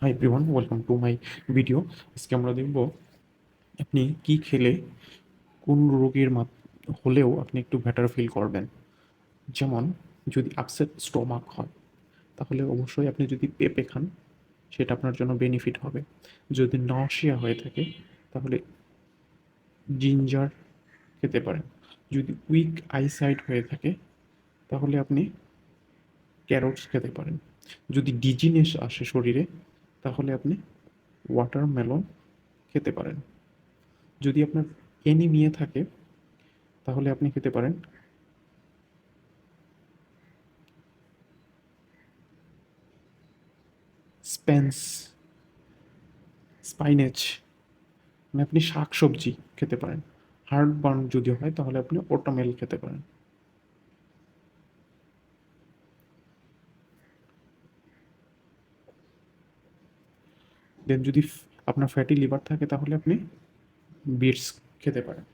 Hi everyone, welcome to my video. আজকে আমরা দেখব আপনি কি খেলে কোন রোগের হলেও আপনি একটু বেটার ফিল করবেন। যেমন যদি আপসেট স্টোমাক হয় তাহলে অবশ্যই আপনি যদি পেঁপে খান সেটা আপনার জন্য বেনিফিট হবে। যদি নশিয়া হয়ে থাকে তাহলে জিঞ্জার খেতে পারেন। যদি উইক আইসাইট হয়ে থাকে তাহলে আপনি ক্যারোটস খেতে পারেন। যদি ডিজিনেস আসে শরীরে তাহলে আপনি ওয়াটারমেলন খেতে পারেন। যদি আপনার অ্যানিমিয়া থাকে তাহলে আপনি খেতে পারেন স্প্যান্স স্পাইনেচ, মানে আপনি শাক সবজি খেতে পারেন। হার্ট বার্ন যদি হয় তাহলে আপনি ওটামেল খেতে পারেন। দেন যদি আপনার ফ্যাটি লিভার থাকে তাহলে আপনি বিটস খেতে পারেন।